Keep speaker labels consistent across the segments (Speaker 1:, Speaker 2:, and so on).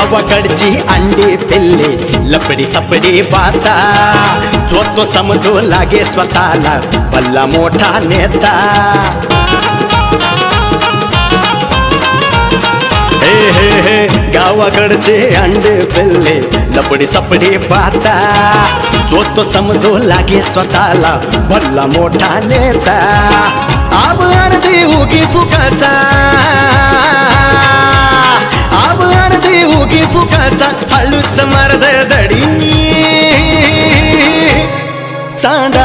Speaker 1: गावाकडची अंडी पिल्ले लपडी सपडी बाता जो तो समजू लागे स्वतःला भल्ला मोठा नेता हे हे हे गावाकडचे अंडे पिल्ले लपडी सपडी बाता जो तो समजू लागे स्वतःला भल्ला मोठा नेता आब अर्धी उगी फुकाचा आब अर्धी उगी फुकाचा हळूच मर्द दडी चांडाळ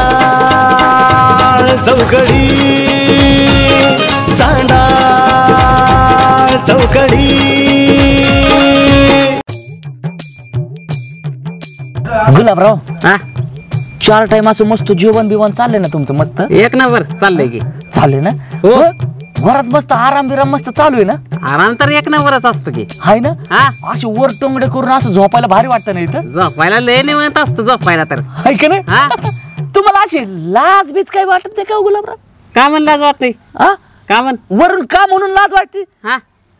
Speaker 1: चौकडी चांडाळ चौकडी
Speaker 2: गुलाबराव हा 4 टाइम असं मस्त जेवण बिवण चाललंय ना तुमचं मस्त
Speaker 3: एक नंबर चाललंय की
Speaker 2: चाललंय ना हो घरात मस्त आराम बिराम मस्त चालू आहे ना
Speaker 3: आराम तर एक नंबरच असतो की
Speaker 2: हाय ना
Speaker 3: हा
Speaker 2: अशी वर टोंगडे करून असं झोपायला भारी वाटतं ना इथं
Speaker 3: झोपायला लय निवांत असतं झोपायला तर
Speaker 2: हाय का नाही
Speaker 3: हा
Speaker 2: तुम्हाला अशी लाज बीज काही वाटत नाही का गुलाबराव
Speaker 3: का म्हण लाज वाटते
Speaker 2: हा
Speaker 3: का म्हण
Speaker 2: वरून का म्हणून लाज वाटते
Speaker 3: हा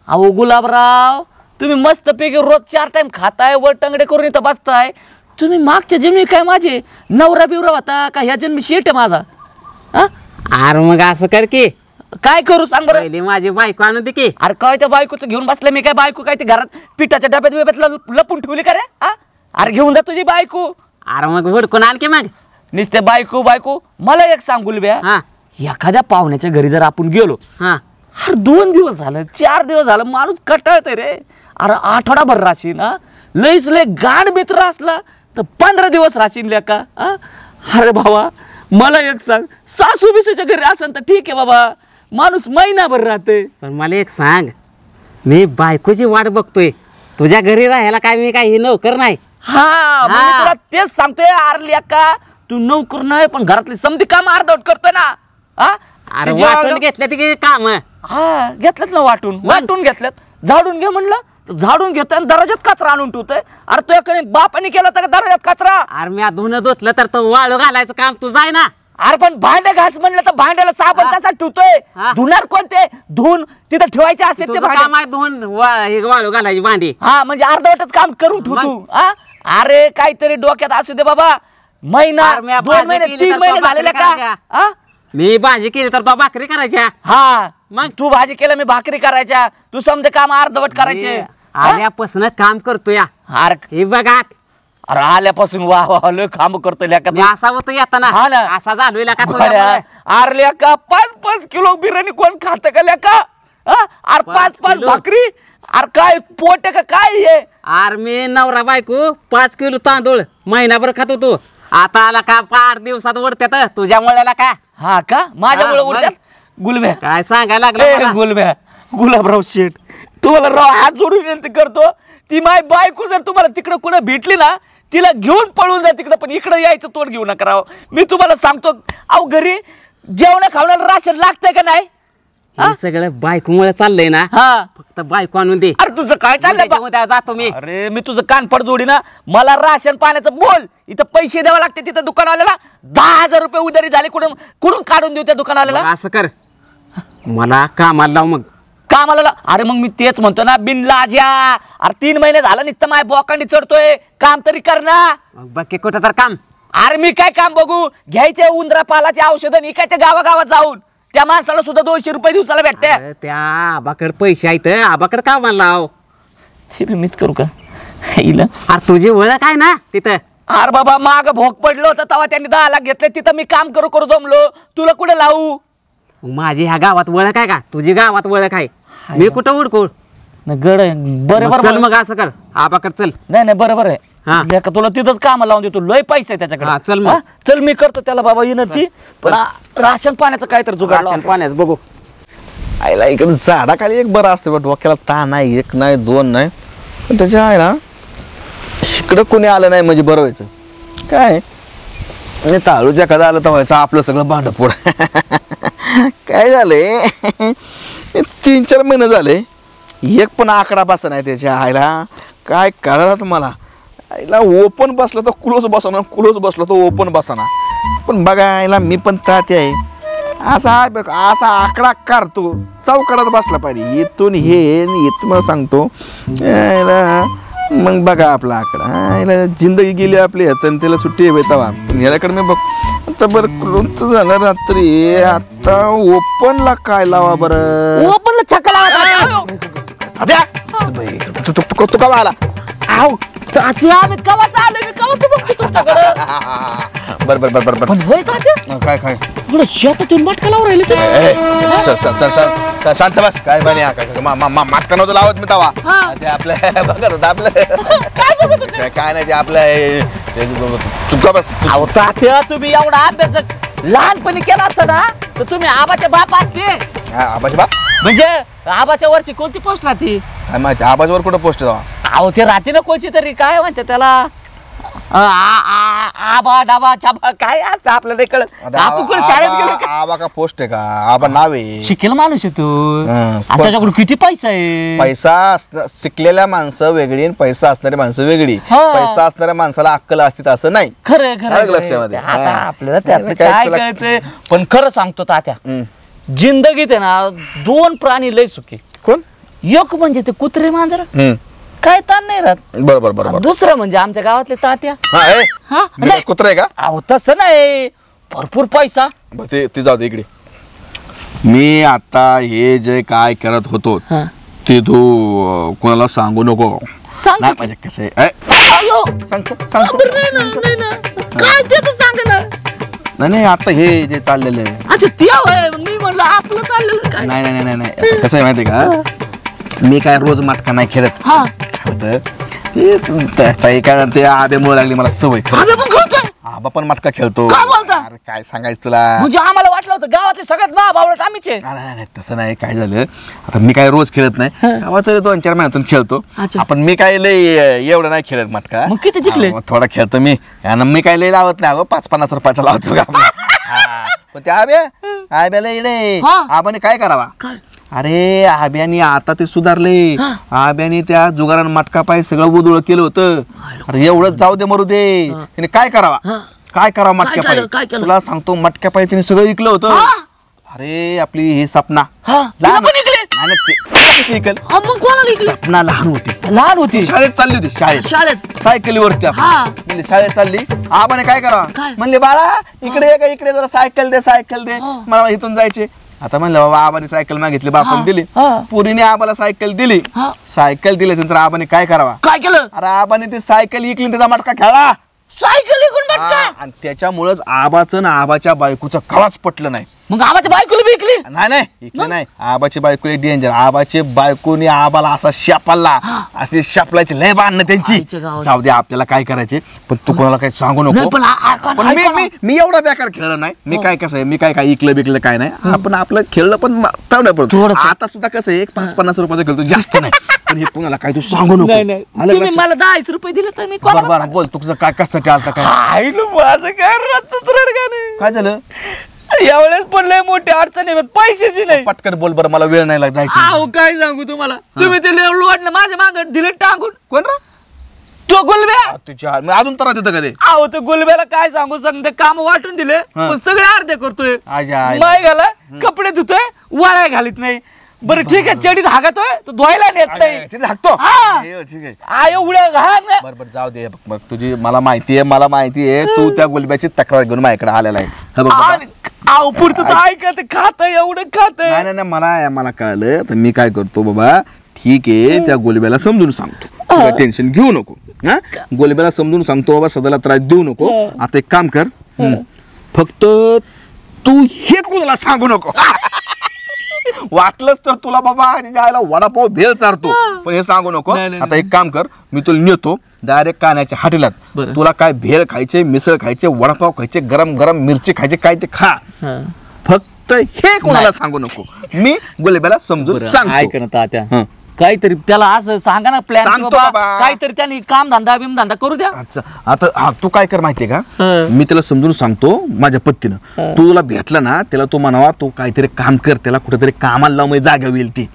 Speaker 2: अहो गुलाबराव तुम्ही मस्त पैकी रोज 4 टाइम खाताय वर टंगडे करून इथं बसताय तुम्ही मागच्या जन्मी काय माझे नवरा बिवरा होता का ह्या जन्मी शेट आहे माझा हा
Speaker 3: अरे मग असं कर की
Speaker 2: काय करू सांग बरं
Speaker 3: पहिली माझी बायको आणू दे की
Speaker 2: अरे काय त्या बायकोचं घेऊन बसलं मी काय बायको काय ते घरात पिठाच्या डब्यात बिब्यात लपून ठेवली का रे हा अरे घेऊन जा तुझी बायको
Speaker 3: अरे मग हुडकून आण की मग
Speaker 2: नुसते बायको बायको मला एक सांग गुलब्या
Speaker 3: हा
Speaker 2: एखाद्या पाहुण्याच्या घरी जर आपण गेलो
Speaker 3: हा
Speaker 2: अरे 2 दिवस झालं 4 दिवस झालं माणूस कटाळतंय रे अरे आठवडाभर राहशील ना लईच लय गाड मित्र असला तर 15 दिवस राहशील लेका अरे बाबा मला एक सांग सासू बिसूच्या घरी असेल तर ठीक आहे बाबा माणूस महिनाभर राहते
Speaker 3: पण मला एक सांग मी बायकोची वाट बघतोय तुझ्या घरी राहायला काय मी काय हे नोकर नाही
Speaker 2: हा मग मी तुला तेच सांगतोय अरे लेका तू नोकर नाही पण घरातली समधी काम अर्धवट करतोय ना हा
Speaker 3: अरे वाटून घेतलं ते काम
Speaker 2: हा घेतल्यात ना वाटून घेतल्यात झाडून घे म्हणलं तर झाडून घेतोय आणि दराजात कचरा आणून ठेवतोय अरे तू एकाने बापाने केला तर दराजात कचरा
Speaker 3: अरे मी धुणं धुतलं तर तो वाळू घालायचं काम तू जाय ना
Speaker 2: अरे पण भांडे घास म्हणलं तर भांड्याला साबण कसा ठेवतोय धुणार कोणते धुवून तिथं ठेवायचे असते ते
Speaker 3: काम आहे धुवून वाळू घालायची भांडी
Speaker 2: हा म्हणजे अर्धवटच काम करून ठेव तू अरे काहीतरी डोक्यात असू दे बाबा महिना 2 महिने 3 महिने झालेले का
Speaker 3: मी भाजी केली तर तो भाकरी करायच्या
Speaker 2: हा मग तू भाजी केलं मी भाकरी करायच्या तू समजे काम अर्धवट करायचे
Speaker 3: आल्यापासून काम करतो या हे बघा
Speaker 2: अरे आल्यापासून वा वा लय काम करतो लेका
Speaker 3: असा होतं येताना
Speaker 2: हा ना
Speaker 3: असा झालोय का
Speaker 2: अरे लेका 5-5 किलो बिर्याणी कोण खात का लेका अरे 5-5 भाकरी अरे काय पोट का काय हे
Speaker 3: अरे मी नवरा बायको 5 किलो तांदूळ महिनाभर खातो तू आता आला का 8 दिवसात उडत्यात तुझ्या मुळ्याला का
Speaker 2: हा का माझ्यामुळे उडत्यात गुलब्या
Speaker 3: काय सांगायला लागलं
Speaker 2: गुलब्या गुलाबराव शेठ तुम्हाला राव हात जोडून विनंती करतो ती माय बायको जर तुम्हाला तिकडे कुठे भेटली ना तिला घेऊन पळून जा तिकडे पण इकडे यायचं तोंड घेऊ नका राव मी तुम्हाला सांगतो अहो घरी जेवण खावण्याला राशन लागतंय का नाही
Speaker 3: सगळं बायकोमुळे चाललंय ना
Speaker 2: हा
Speaker 3: फक्त बायको आणून दे
Speaker 2: अरे तुझं काय चाललंय
Speaker 3: जातो मी
Speaker 2: अरे मी तुझं कानपड जोडी ना मला राशन पाण्याचं बोल इथं पैसे द्यावे लागते तिथं दुकानवाल्याला 10,000 रुपये उधारी झाले कुठून काढून देऊ त्या दुकानवाल्याला
Speaker 3: असं कर मला कामाला लाव मग
Speaker 2: कामाला अरे मग मी तेच म्हणतो ना बिन लाज्या अरे 3 महिने झालं नुसतं माझ्या बोकांडी चढतोय काम तरी कर ना
Speaker 3: बाकी कुठं तर काम
Speaker 2: अरे मी काय काम बघू घ्यायचे उंदरा पालाचे औषधं इकायचे गावागावात जाऊन त्या माणसाला सुद्धा 200 रुपये दिवसाला भेटते
Speaker 3: त्या आबाकडे पैसे आहेत आबाकडे कामाला लाव
Speaker 2: मीच करू का
Speaker 3: अरे तुझी ओळख आहे ना तिथं
Speaker 2: अरे बाबा माग भोग पडलो होतं तेव्हा त्यांनी 10 लाख घेतले तिथं मी काम करू जमलो तुला कुठे लावू
Speaker 3: माझी ह्या गावात ओळख आहे का तुझी गावात ओळख आहे मी कुठं उडकू
Speaker 2: गड बरोबर
Speaker 3: चल मग असं कर आबाकडे चल
Speaker 2: नाही बरोबर आहे तुला तिथंच काम लावून देतो लय पैसे त्याच्याकडे
Speaker 3: चल मग
Speaker 2: चल मी करतो त्याला बाबा विनंती पण राशन पाण्याचं काय तर जुगाड
Speaker 3: राशन पाण्याचं बघू
Speaker 4: आईला इकडे झाडाखाली एक बरं असतं बट डोक्याला ताण नाही 1 नाही 2 नाही पण त्याच्या आहे ना इकडं कोणी आलं नाही म्हणजे बरं व्हायचं काय ताळूच्या कदा आलं तर व्हायचं आपलं सगळं भांडपोड काय झालंय 3-4 महिने झाले एक पण आकडा बसा नाही त्याच्या आईला काय कळलंच मला आईला ओपन बसलं तर क्लोज बसवणार क्लोज बसलं तर ओपन बसणार पण बघा आईला मी पण ताते आहे असा बघ असा आकडा काढतो चौकडात बसला पाहिजे इथून हे इथं मला सांगतो मग बघा आपला आकडा याला जिंदगी गेली आपली हाताने त्याला सुट्टी आहे बेतावा पण याच्याकडे मी बघ आता बरं लोणचं झालं रात्री आता ओपनला काय लावा बरं
Speaker 2: ओपनला छक्का लावा
Speaker 4: सध्या तू का आला
Speaker 2: आव तात्या आम्ही कवा चालू मी कवा तू बघतो तुमच्याकडे
Speaker 4: बर बर बर बर बर
Speaker 2: पण होय तात्या
Speaker 4: काय काय
Speaker 2: इकडं शेतातून मटका लावून राहिले ते
Speaker 4: शांत बस काय म्हणे माटका नव्हतं लावत मी तवा
Speaker 2: हा.
Speaker 4: ते आपलं बघत होतं आपलं
Speaker 2: काय बघत होते?
Speaker 4: काय नाही ते आपलं तुका बस
Speaker 2: अहो तात्या तुम्ही एवढा अभ्यास लहानपणी केला असता ना तर तुम्ही आबाचे बाप असते
Speaker 4: आबाजी बा
Speaker 2: म्हणजे आबाच्या वरची कोणती पोस्ट राहते
Speaker 4: काय माहिती आबाजवर कुठं पोस्ट जावा
Speaker 2: अहो ते राहते ना कोणची तरी काय म्हणते त्याला आबा डाबा छाबा काय असतं आपल्याला कळत आपण कोण शाळेत गेलो का
Speaker 4: आबा का पोस्ट आहे का आबा नाव आहे
Speaker 2: शिकेल माणूस आहे तू
Speaker 4: हं,
Speaker 2: आणि त्याच्याकडे किती पैसा आहे
Speaker 4: पैसा शिकलेल्या माणसं वेगळी आणि पैसा असणारी माणसं वेगळी
Speaker 2: हा.
Speaker 4: पैसा असणाऱ्या माणसाला अक्कल असते असं नाही
Speaker 2: खरं
Speaker 4: आलं
Speaker 2: खरं
Speaker 4: लक्षामध्ये.
Speaker 2: आता
Speaker 4: हा.
Speaker 2: आपल्याला त्यातलं
Speaker 4: काय
Speaker 2: काय
Speaker 4: तुला-
Speaker 2: कळतंय पण खरं सांगतो तात्या
Speaker 4: हं.
Speaker 2: जिंदगीत आहे ना 2 प्राणी लय सुखी
Speaker 4: कोण
Speaker 2: एक म्हणजे ते कुत्रे मांजर
Speaker 4: हं.
Speaker 2: काय ताण नाही राहत
Speaker 4: बरोबर बरोबर
Speaker 2: दुसरं म्हणजे आमच्या गावातले तात्या
Speaker 4: हा ए
Speaker 2: हा
Speaker 4: मी
Speaker 2: नाही.
Speaker 4: कुत्रा आहे का
Speaker 2: अहो तसं नाही भरपूर पैसा
Speaker 4: बरं, ते जाऊ दे इकडे मी आता हे जे काय करत होतो
Speaker 2: हा.
Speaker 4: ते तू कोणाला सांगू नको
Speaker 2: सांग
Speaker 4: नाही म्हणजे कसं आहे
Speaker 2: अयो,
Speaker 4: सांगतो
Speaker 2: बरं नाही ना, नाही ना. काय ते तर सांग ना
Speaker 4: नाही आता हे जे चाललेलं आहे
Speaker 2: अच्छा ते होय मी म्हणलं आपलं चाललेलं काय
Speaker 4: नाही नाही नाही नाही आता कसं आहे माहिती आहे का मी काय रोज मटका नाही खेळत
Speaker 2: हा
Speaker 4: होतं काय ते आब्यामुळे लागली मला सवय खरं
Speaker 2: अबे मग होतंय.
Speaker 4: आबा पण मटका खेळतो
Speaker 2: काय बोलता?
Speaker 4: अरे काय सांगायचं तुला
Speaker 2: म्हणजे आम्हाला वाटलं होतं गावातले सगळ्यात महाभावळट आम्हीच आहे
Speaker 4: नाही तसं नाही काय झालं आता मी काय रोज खेळत नाही गावात 2-4 महिन्यातून खेळतो
Speaker 2: अच्छा.
Speaker 4: आपण मी काय लय एवढं नाही खेळत मटका
Speaker 2: मग किती जिंकले?
Speaker 4: थोडा खेळतो मी आणि मी काय लय लावत नाही अगं 5-50 रुपयाचा लावतो का हा. पण त्या आब्याला इडे
Speaker 2: हा.
Speaker 4: आबाने काय करावा
Speaker 2: काय
Speaker 4: अरे आब्याने आता ते सुधारले
Speaker 2: हा.
Speaker 4: आब्याने त्या जुगारान मटका पाय सगळं उधळ केलं होतं अरे एवढंच जाऊ दे मरू दे त्याने काय करावा
Speaker 2: हा.
Speaker 4: काय करावं
Speaker 2: काय
Speaker 4: मटक्या
Speaker 2: केलं? काय
Speaker 4: पायी
Speaker 2: केलं?
Speaker 4: तुला सांगतो मटक्या पायी त्याने सगळं ऐकलं होतं
Speaker 2: हा.
Speaker 4: अरे आपली ही सपना
Speaker 2: हा तुला पण इकले
Speaker 4: नाही ना, ते कसं ऐकल
Speaker 2: हा मग कोणाला इकले
Speaker 4: सपना लहान होती
Speaker 2: लहान होती
Speaker 4: शाळेत चालली होती
Speaker 2: शाळेत
Speaker 4: सायकलीवरती आपण.
Speaker 2: हा.
Speaker 4: म्हणली शाळेत चालली आबाने काय करावं
Speaker 2: काय?
Speaker 4: म्हणले बाळा इकडे ये का इकडे जरा सायकल दे
Speaker 2: हा.
Speaker 4: मला इथून जायचे आता म्हणलं बाबा आबाने सायकल मागितली बापाने
Speaker 2: हा.
Speaker 4: दिली
Speaker 2: हा.
Speaker 4: पुरीने आबाला सायकल दिली
Speaker 2: हा.
Speaker 4: सायकल दिल्यानंतर आबाने काय करावा
Speaker 2: काय केलं
Speaker 4: अरे आबाने ती सायकल इकली आणि त्याचा मटका खेळला
Speaker 2: सायकल इकून मटका
Speaker 4: आणि त्याच्यामुळेच आबाचं ना आबाच्या बायकोचं कवाच पटलं नाही
Speaker 2: मग आबाच्या बायकोला बी इकली
Speaker 4: नाही इकडे नाही आबाची बायको डेंजर आबाची बायकोनी आबाला असा शापाला असे शापलायची लय बांधणं त्यांची
Speaker 2: आईच्या गावात.
Speaker 4: जाऊ दे आपल्याला काय करायचे पण तू कोणाला काही सांगू
Speaker 2: नाही
Speaker 4: नको
Speaker 2: पण
Speaker 4: पण मी एवढा बेकार खेळलो नाही मी काय कसं आहे मी काय इकलं बिकलं काय नाही आपण आपलं खेळलं पण चांगलं पडतो
Speaker 2: थोडंसं.
Speaker 4: आता सुद्धा कसं आहे 5-50 रुपयाचं खेळतो जास्त नाही पण हे कोणाला काय तू सांगू नको
Speaker 2: नाही नाही
Speaker 4: आलं
Speaker 2: तुम्ही
Speaker 4: लक्षात?
Speaker 2: मला 10 रुपये दिले तर मी
Speaker 4: बरं
Speaker 2: कोणाला
Speaker 4: बरं बोल तुझं काय कशासाठी आलता काय
Speaker 2: आईलो माझं काय रचत रडगाणे
Speaker 4: काय झालं
Speaker 2: यावेळेस पण लय मोठी अडचण आहे पण पैशाची नाही
Speaker 4: पटकन बोल बरं मला वेळ नाही जायची
Speaker 2: अहो काय सांगू तुम्हाला तुम्ही ते लोटलं माझ्या मागे दिले टाकून
Speaker 4: कोण रे
Speaker 2: तो गुलब्या
Speaker 4: तुझ्या मी अजून तर देतं कधी
Speaker 2: अहो तो गुलब्याला काय सांगू सांगते काम वाटून दिले पण सगळे अर्धे करतोय
Speaker 4: आजा
Speaker 2: माय घाला कपडे धुतोय वाळ्या घालीत नाही बरं ठीक आहे चडीत हागतोय तो धुवायला नेत नाही
Speaker 4: हाकतो
Speaker 2: हा.
Speaker 4: ठीक आहे
Speaker 2: आय उड्या घाल ना
Speaker 4: बरं जाऊ दे बघ तुझी मला माहिती आहे तू त्या गुलब्याची तक्रार घेऊन माझ्याकडे आलेला आहे हे बघ बाबा.
Speaker 2: आणि अहो पुढचं तर ऐकत खात एवढं खात
Speaker 4: नाही मला कळलं तर मी काय करतो बाबा ठीक आहे त्या गोलब्याला समजून सांगतो टेन्शन घेऊ नको हा गोलब्याला समजून सांगतो बाबा सदाला त्रास देऊ नको आता एक काम कर फक्त तू हे कोणाला सांगू नको वाटलंच तर तुला बाबा जायला वडापाव भेळ चारतो पण हे सांगू नको
Speaker 2: नाही, नाही,
Speaker 4: आता एक काम कर मी तुला नेतो डायरेक्ट कान्याच्या हाटेलात
Speaker 2: बरं.
Speaker 4: तुला काय भेळ खायचे मिसळ खायचे वडापाव खायचे गरम गरम मिरची खायचे काय ते खा फक्त हे कोणाला सांगू नको मी गुलाब्याला समजून
Speaker 2: ऐक
Speaker 4: सांगतो
Speaker 2: ना तात्या
Speaker 4: हं.
Speaker 2: काहीतरी त्याला असं सांगा ना प्लॅन
Speaker 4: सांगतो बाबा.
Speaker 2: काहीतरी त्यांनी काम धंदा बिमधंदा करू द्या
Speaker 4: अच्छा आता तू काय कर माहितीये का
Speaker 2: हं.
Speaker 4: मी त्याला समजून सांगतो माझ्या पत्तीनं तुला भेटला ना त्याला तू म्हणावा तू काहीतरी काम कर त्याला कुठेतरी कामाला लाव म्हणजे जागा होईल ती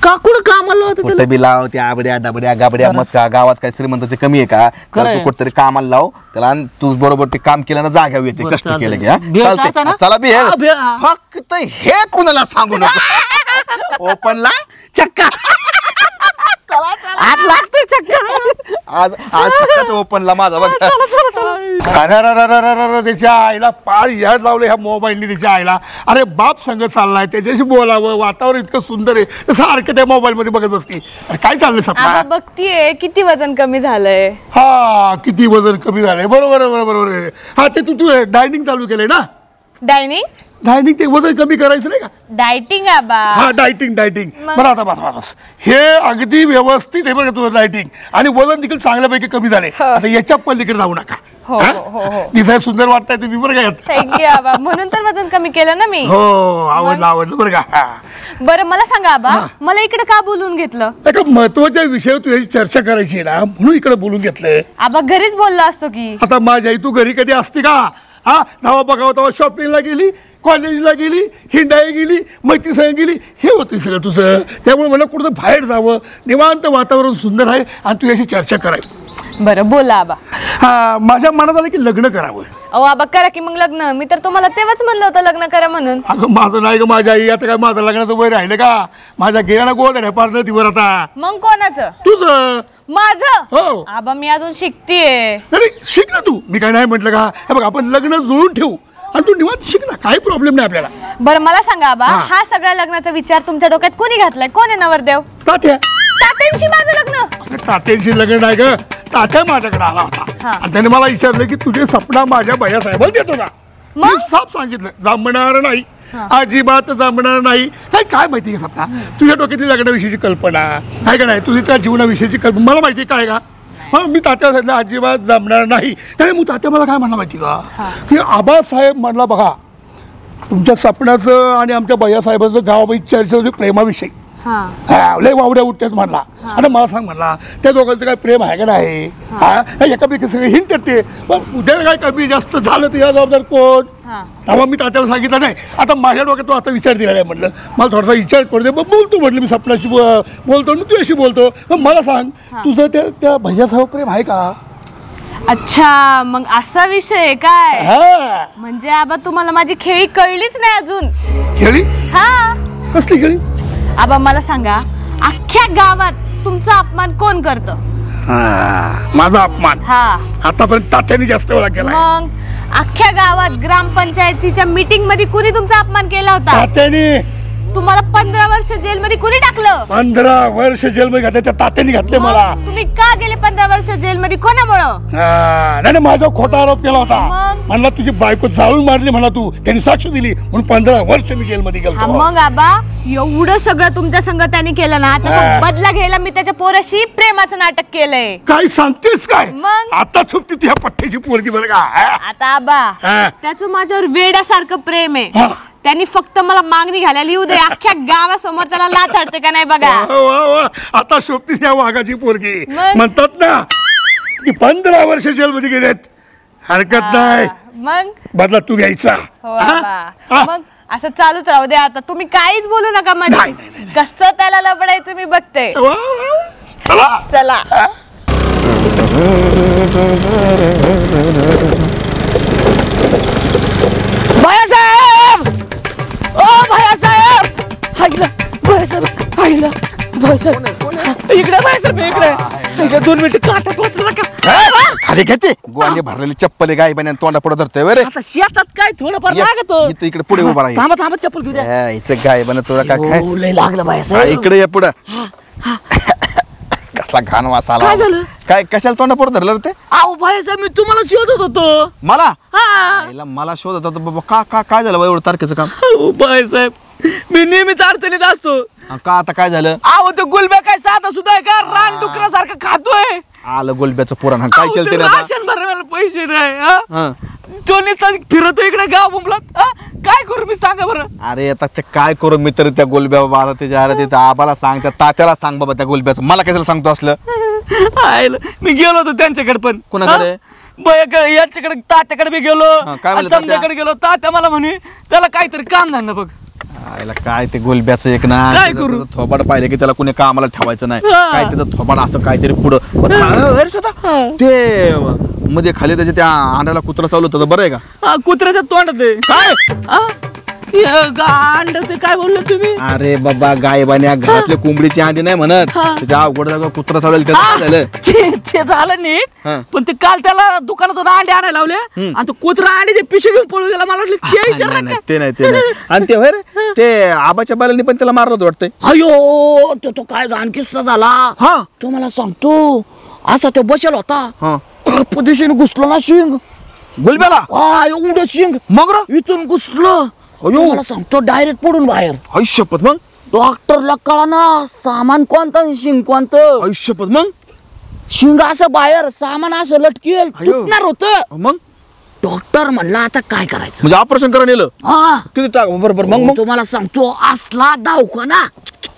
Speaker 2: काकुड कामाला होतं त्याला
Speaker 4: कुठं बी लाव त्या आबड्या डबड्या गाबड्या मस्का गावात काय श्रीमंताचे कमी आहे का तर
Speaker 2: खरंय.
Speaker 4: तू कुठेतरी कामाला लाव त्याला आणि तू बरोबर ते काम केलं ना जागा येते
Speaker 2: बरं,
Speaker 4: कष्ट
Speaker 2: चालतंय.
Speaker 4: केलं की हा?
Speaker 2: भेळ
Speaker 4: चालतंय.
Speaker 2: चालतं ना?
Speaker 4: चला भेळ
Speaker 2: हा, भेळ, हा.
Speaker 4: फक्त हे कुणाला सांगू नको ओपनला
Speaker 2: चक्का आज लागतोय चक्का
Speaker 4: आज आज ओपनला माझा बघ.
Speaker 5: अरे त्याच्या आईला पार याड लावलं ह्या मोबाईलनी त्याच्या आईला. अरे बाप संग चाललाय त्याच्याशी बोलावं, वातावरण इतकं सुंदर आहे सारखं त्या मोबाईल मध्ये बघत बसती. अरे काय चाललंय सपना?
Speaker 6: बघतीये किती वजन कमी झालंय.
Speaker 5: हा किती वजन कमी झालंय. बरोबर बरोबर. हा ते तू डायनिंग चालू केलंय ना? डायनिंग ते वजन कमी करायचं नाही का?
Speaker 6: डायटिंग
Speaker 5: हा डायटिंग बरं आता बस हे अगदी व्यवस्थित आहे बघा तुझं डायटिंग. आणि वजन देखील चांगल्यापैकी कमी झाले. आता याच्या पलीकडे जाऊ नका. दिसाय सुंदर वाटतंय तुम्ही बरं काय.
Speaker 6: थँक्यू आबा, म्हणून तर वजन कमी केलं ना मी.
Speaker 5: हो आवडलं बरं का.
Speaker 6: बरं मला सांगा आबा, मला इकडे का बोलून घेतलं?
Speaker 5: एका महत्वाच्या विषयावर तुझ्याशी चर्चा करायची आहे ना, म्हणून इकडे बोलून घेतलंय.
Speaker 6: आबा घरीच बोलला असतो की.
Speaker 5: आता माझी आई तू घरी कधी असते का? हा धावा बघावं तेव्हा शॉपिंगला गेली, कॉलेजला गेली, हिंडाई गेली, मैत्रीसह गेली, हे होतं सगळं तुझं. त्यामुळे मला कुठं बाहेर जावं, निवांत वातावरण सुंदर आहे आणि तू याची चर्चा करावी.
Speaker 6: बरं बोला आबा.
Speaker 5: हा माझ्या मनात आलं की लग्न करावं.
Speaker 6: अहो आबा करा की मग लग्न. मी तर तुम्हाला तेव्हाच म्हणलं होतं लग्न करा म्हणून.
Speaker 5: अगं माझं नाही ग माझ्या आई. आता काय माझं लग्नाचं वय राहिलं का? माझ्या गेला गोड आहे पार नदीवर. आता
Speaker 6: मग कोणाचं?
Speaker 5: तुझं.
Speaker 6: माझं?
Speaker 5: हो.
Speaker 6: आबा मी अजून शिकतीये.
Speaker 5: अरे शिक ना तू. मी काय नाही म्हटलं का? हे बघ आपण लग्न जुळून ठेवू आणि तू निवांत शिक ना, काही प्रॉब्लेम नाही आपल्याला.
Speaker 6: बरं मला सांगा आबा, हा सगळा लग्नाचा विचार तुमच्या डोक्यात कोणी घातलाय? कोण आहे नवरदेव?
Speaker 5: तात्या.
Speaker 6: तात्यांशी माझं लग्न?
Speaker 5: अगं तात्यांशी लग्न नाही ग. तात्या माझ्याकडे आला होता आणि त्याने मला विचारलं की तुझे सपना माझ्या भैयासाहेबाला देतो का? मी साफ सांगितलं जमणार नाही, अजिबात जमणार नाही. काय माहिती का सपना, तुझ्या डोक्यातली लग्नाविषयीची कल्पना आहे का नाही, तुझी त्या जीवनाविषयीची कल्पना मला माहिती काय का? मग मी तात्या सांगितलं अजिबात जमणार नाही. त्याने मग तात्या मला काय म्हणला माहिती का, की आबासाहेब म्हणला बघा तुमच्या सपनाचं आणि आमच्या भैयासाहेबाचं गावामध्ये चर्चा प्रेमाविषयी लय वावड्या उठतात म्हणला. आता मला सांग म्हणला त्या दोघांचं काय प्रेम आहे का नाही? हा एकापैकी सगळे हिंट करते, पण उद्या काय कमी जास्त झालं तर या जबाबदार कोण? तेव्हा मी तात्याला सांगितलं नाही. आता माझ्या डोक्यात तो आता विचार दिला आहे म्हटलं मला थोडासा विचार करू दे. मग बोलतो म्हटलं मी सपनाशी बोलतो, मी तुझ्याशी बोलतो. मग मला सांग तुझं त्या भैयासाहेब प्रेम आहे का?
Speaker 6: अच्छा मग असा विषय काय? म्हणजे आबा तुम्हाला माझी खेळी कळलीच नाही अजून.
Speaker 5: खेळी?
Speaker 6: हा
Speaker 5: कसली खेळी?
Speaker 6: आबा मला सांगा अख्ख्या गावात तुमचा अपमान कोण करतं?
Speaker 5: माझा अपमान
Speaker 6: हा
Speaker 5: आतापर्यंत तात्याने जास्त वेळा केला.
Speaker 6: मग अख्ख्या गावात ग्रामपंचायतीच्या मीटिंग मध्ये कुणी तुमचा अपमान केला होता?
Speaker 5: तात्याने.
Speaker 6: तुम्हाला 15 वर्ष जेल मध्ये कुणी टाकलं?
Speaker 5: 15 वर्ष जेल मध्ये घातले त्या तात्याने घातले मला.
Speaker 6: तुम्ही का गेले 15 वर्ष जेल मध्ये? कोणामुळं?
Speaker 5: नाही माझा खोटा आरोप केला होता. म्हणला तुझी बायको जाळून मारली म्हणा तू, त्यांनी साक्ष दिली म्हणून 15 वर्ष मी जेल मध्ये गेलो.
Speaker 6: मग आबा एवढं सगळं तुमच्या संग त्यांनी केलं ना, त्याचा बदला घ्यायला मी त्याच्या पोराशी प्रेमाचं नाटक केलंय.
Speaker 5: काय सांगतेस काय?
Speaker 6: मग
Speaker 5: आता चुकती तुझ्या पठ्ठ्याची पोरगी बरं का?
Speaker 6: आता आबा त्याचं माझ्यावर वेड्यासारखं प्रेम आहे. त्यांनी फक्त मला मागणी घालायला येऊ दे, अख्ख्या गावासमोर त्याला लाथाडते का नाही बघा.
Speaker 5: आता शोभतीस या वाघाची पोरगी. म्हणतात ना की 15 वर्ष जेल मध्ये गेलेत, हरकत नाही.
Speaker 6: मग
Speaker 5: बदला तू घ्यायचा.
Speaker 6: मग असं चालूच राहू दे. आता तुम्ही काहीच बोलू नका. म्हणजे कसं त्याला लपडायचं मी बघते. चला
Speaker 2: भैयासाहेब, ओ भैयासाहेब, हायला भैयासाहेब, हायला भैयासाहेब, इकडे भैयासाहेब, इकडे 2 मिनिट काटा पोचला का?
Speaker 4: अरे घेते गोंडे भरलेली चप्पल गाय बन तोंडा पुढे धरतोय वे रे.
Speaker 2: आता शेतात काय थोडंफार लागत.
Speaker 4: इकडे पुढे उभा राहील.
Speaker 2: थांबा चप्पल घेऊ द्या.
Speaker 4: इथं गाय बन तुला काय
Speaker 2: लय लागलं भैयासाहेब.
Speaker 4: इकडे ये पुढं. कसला घाण वास आला.
Speaker 2: काय झालं?
Speaker 4: काय कशाला तोंडा पुढे धरलं रे ते?
Speaker 2: अहो भैयासाहेब मी तुम्हाला शोधत होतो.
Speaker 4: मला शोधत होता बाबा. काय झालं एवढं तारखेचं काम?
Speaker 2: भैयासाहेब मी नेहमीच अडचणीत असतो.
Speaker 4: का आता काय झालं?
Speaker 2: अहो तो गुलब्या काय साधा सुद्धा आहे का? रान डुकरासारखं खातोय.
Speaker 4: आलं गोलब्याचं पुराण. काय केलं त्याने?
Speaker 2: राशन भरायला पैसे नाही. तो नुसता फिरतो इकडे गाव बुमलात. काय करू मी सांगा बरं?
Speaker 4: अरे आता ते काय करू मी तर त्या गोलब्या बाबा त्याच्या अरे तिथं आबाला सांग, त्या तात्याला सांग बाबा त्या गोलब्याचं. मला कशाला सांगतो असलं?
Speaker 2: मी गेलो होतो त्यांच्याकडे पण.
Speaker 4: कोणाकडे?
Speaker 2: बयाकडे, याच्याकडे, तात्याकडे मी गेलो.
Speaker 4: काय म्हणलं
Speaker 2: समजाकडे गेलो. तात्या मला म्हणे त्याला काहीतरी काम नाही ना बघ.
Speaker 4: काय ते गोलब्याचं एक ना
Speaker 2: काय करू?
Speaker 4: थोबाड पाहिले की त्याला कुणी कामाला ठेवायचं नाही. काय त्याचं थोबाड असं काहीतरी पुढं ते मध्ये खाली त्याच्या त्या अंड्याला कुत्रा चालू होतं. बरं आहे का?
Speaker 2: कुत्र्याच्या तोंडात आहे.
Speaker 4: काय
Speaker 2: अंड ते काय बोलले तुम्ही?
Speaker 4: अरे बाबा गायबाने घरातल्या कोंबडीची अंडी नाही म्हणत, त्याच्या अवघड जागा कुत्रा चालवलं त्याचं काय झालं?
Speaker 2: ते झालं नीट,
Speaker 4: हा.
Speaker 2: पण ते काल त्याला दुकानातून अंडे आणायला लावले आणि तो कुत्रा अंडे पिशवी घेऊन पळून गेला. मला वाटलं ते विचारलं
Speaker 4: नाही,
Speaker 2: का?
Speaker 4: नाही, ते नाही ते नाही. आणि ते होय रे, ते आबाच्या बालांनी पण त्याला मारलं होतं वाटतंय.
Speaker 2: अयो तो काय घाण किस्सा झाला.
Speaker 4: हा.
Speaker 2: तो मला सांगतो असा तो बसेल होता,
Speaker 4: हा.
Speaker 2: पदेशीने घुसलो ना शिंग,
Speaker 4: गुलब्याला
Speaker 2: हा एवढं शिंग
Speaker 4: मग रे?
Speaker 2: इथून घुसलं.
Speaker 4: अयो.
Speaker 2: मला सांगतो डायरेक्ट पडून बाहेर.
Speaker 4: आयुष्यपत मग
Speaker 2: डॉक्टरला कळा ना सामान कोणतं शिंग कोणतं.
Speaker 4: आयुष्यपत मग
Speaker 2: शिंग असं बाहेर, सामान असं लटकेल
Speaker 4: अयो.
Speaker 2: तुटणार होतं.
Speaker 4: मग
Speaker 2: डॉक्टर म्हणला आता काय करायचं.
Speaker 4: म्हणजे ऑपरेशन करा नेलं
Speaker 2: हा
Speaker 4: किती टाक बरोबर. मग मग
Speaker 2: तुम्हाला सांगतो असला दवाखाना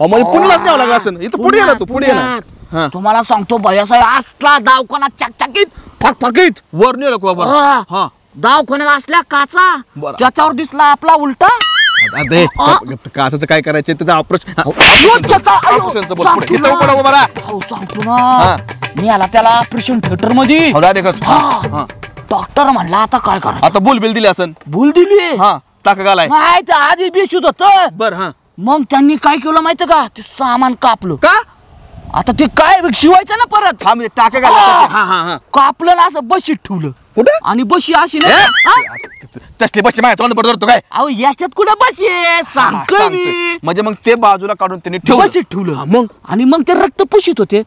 Speaker 4: म्हणजे पुण्यालाच न्यावं लागलं असं. इथं पुढे येणार तू पुढे येणार. हा.
Speaker 2: पुण्यात. तुम्हाला सांगतो भैयासाहेब असला दवाखाना चकचकीत फकफकीत.
Speaker 4: वर नेलं का बाबा?
Speaker 2: हा.
Speaker 4: हा.
Speaker 2: दवाखान्यात असल्या काचा,
Speaker 4: बरं.
Speaker 2: त्याच्यावर दिसला आपला उलटा.
Speaker 4: काचाचं काय करायचं तिथं ऑपरेशन
Speaker 2: चक्का. अयो,
Speaker 4: ऑपरेशनचं बोल
Speaker 2: सांगतो
Speaker 4: पुढे इथं
Speaker 2: ना.
Speaker 4: उभा राहा, उभा राहा.
Speaker 2: अहो, सांगतो
Speaker 4: हा.
Speaker 2: ना मी आला त्याला ऑपरेशन थिएटर मध्ये.
Speaker 4: हो, डायरेक्टच. हा.
Speaker 2: डॉक्टर म्हणला आता काय करायचं.
Speaker 4: आता बुल बिल दिली असन.
Speaker 2: भूल दिली.
Speaker 4: हा टाका घालाय.
Speaker 2: माहिती आधी बेशुद्ध होत.
Speaker 4: बर. हा.
Speaker 2: मग त्यांनी काय केलं माहितीये का, ते सामान कापलं.
Speaker 4: का
Speaker 2: आता ते काय शिवायचं ना परत.
Speaker 4: हा म्हणजे टाका घालाय. हा हा हा.
Speaker 2: कापलं ना असं बशीत ठेवलं.
Speaker 4: कुठे
Speaker 2: आणि बशी अशी ना. हा?
Speaker 4: तसली बसचे माझ्या तोंड पडतो तू काय
Speaker 2: अहो याच्यात कुठं बशी आहे?
Speaker 4: हा,
Speaker 2: सांगतोय
Speaker 4: सांगतोय.
Speaker 2: मी.
Speaker 4: म्हणजे मग ते बाजूला काढून त्यांनी ठेवलं.
Speaker 2: बशीत ठेवलं.
Speaker 4: हा, मग
Speaker 2: आणि मग ते रक्त पुशीत होते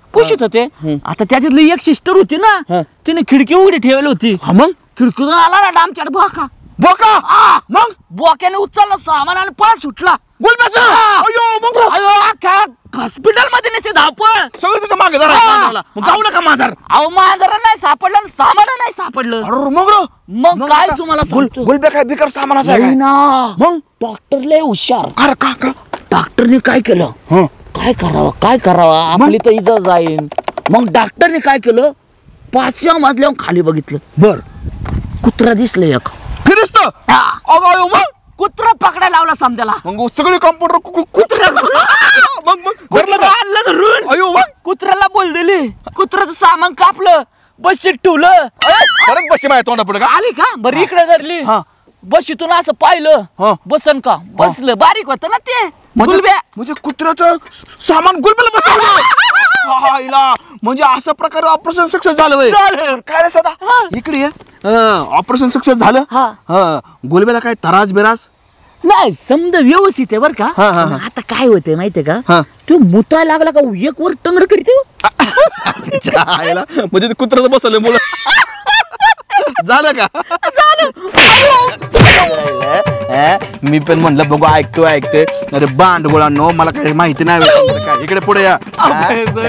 Speaker 2: आता त्याच्यातली एक सिस्टर होती ना,
Speaker 4: हा.
Speaker 2: तिने खिडकी उघडी ठेवली होती.
Speaker 4: हा मग
Speaker 2: खिडकीतून आला ना डामच्यात बोका.
Speaker 4: बोका मग
Speaker 2: बोक्याने उचललं सामान आणि पळ सुटला.
Speaker 4: गुलब्याचं अयो मग
Speaker 2: अयो अख्ख्या हॉस्पिटल मध्ये नसे धावपळ.
Speaker 4: सगळं तुझ्या मागे
Speaker 2: हा.
Speaker 4: मग गावलं का माझा
Speaker 2: अहो माझं नाही सापडलं आणि सामान नाही सापडलं.
Speaker 4: अरे मग
Speaker 2: मग काय तुम्हाला सांगतो.
Speaker 4: गुलब्या काय बिकर सामानाचं आहे
Speaker 2: नाही
Speaker 4: काय?
Speaker 2: ना.
Speaker 4: मग
Speaker 2: डॉक्टर लय हुशार.
Speaker 4: अरे का का
Speaker 2: डॉक्टरने काय केलं,
Speaker 4: हं.
Speaker 2: काय करावं आपली तर इजा जाईन. मग डॉक्टरने काय केलं, 5व्या मजल्यावर खाली बघितलं.
Speaker 4: बर
Speaker 2: कुत्रा दिसलं एक.
Speaker 4: फिरस्त अगं मग
Speaker 2: कुत्रा पकडायला लावला समजायला.
Speaker 4: मग सगळे कॉम्प्युटर कुत्रा मग
Speaker 2: कुत्रा आणलं धरून.
Speaker 4: अयो मग
Speaker 2: कुत्र्याला बोल दिली. कुत्र्याचं सामान कापलं, बशीत ठेवलं.
Speaker 4: परत बसशी माझ्या तोंडा पुढे का
Speaker 2: आली का बरं इकडे धरली.
Speaker 4: हा.
Speaker 2: बशीतून असं पाहिलं,
Speaker 4: हा.
Speaker 2: बसन का बसलं. बारीक होत ना ते
Speaker 4: म्हणजे
Speaker 2: गुलब्या.
Speaker 4: म्हणजे कुत्र्याचं सामान गुलब्याला बसवलं. हायला, म्हणजे अशा प्रकारे ऑपरेशन सक्सेस झालं होय.
Speaker 2: झालं.
Speaker 4: काय रे सदा
Speaker 2: हा.
Speaker 4: इकडे ये. ऑपरेशन सक्सेस झालं.
Speaker 2: हा.
Speaker 4: गुलब्याला काय तराज बिराज
Speaker 2: नाही समजा व्यवस्थित आहे बर का.
Speaker 4: हा, हा, हा.
Speaker 2: पण आता काय होतंय माहितीये
Speaker 4: हा.
Speaker 2: का, तो मुतायला लागला का एक वर टंगड करते.
Speaker 4: हायला, म्हणजे ते कुत्र्याचं बसवलं मुलं झालं का मी पण म्हणलं बघू ऐकतोय अरे बांडगोळांनो मला काही माहिती नाही काय. इकडे पुढे या.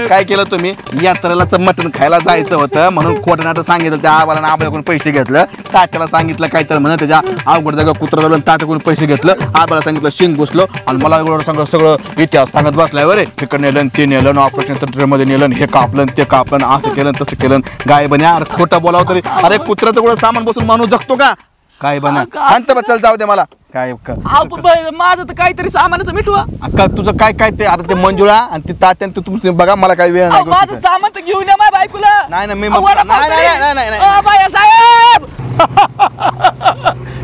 Speaker 4: काय केलं तुम्ही, यात्रेला मटण खायला जायचं होतं म्हणून खोटं नाटं सांगितलं. त्या आबाला आबाकडून पैसे घेतलं. तात्याला सांगितलं काय तर म्हणून त्याच्या अवघड जागा कुत्रा झालं. तात्याकडून पैसे घेतलं. आबाला सांगितलं शिंग घुसलो आणि मला सगळं इतिहास सांगत बसलाय. बरे तिकडे नेलं ते नेलं, ऑपरेशन थिएटरमध्ये नेलं, हे कापलं ते कापलं, असं केलं तसं केलं. काय बने अरे खोटं बोलावं तरी. अरे कुत्र्याचं गोळा सामान बसून माणूस जगतो का काय बना. शांत बस, चल जाऊ दे मला काय
Speaker 2: माझं तर काहीतरी सामानाचं मिटवा.
Speaker 4: अक्का तुझं काय काय ते आता ते मंजुळा आणि ते तात्या आणि तुम्ही बघा मला काय वेळ नाही
Speaker 2: माझं सामान तर घेऊन या माझ्या बायकोला.
Speaker 4: नाही ना मी
Speaker 2: अहो, मला
Speaker 4: नाही
Speaker 2: पाहतोय.
Speaker 4: नाही नाही नाही
Speaker 2: बायासाहेब.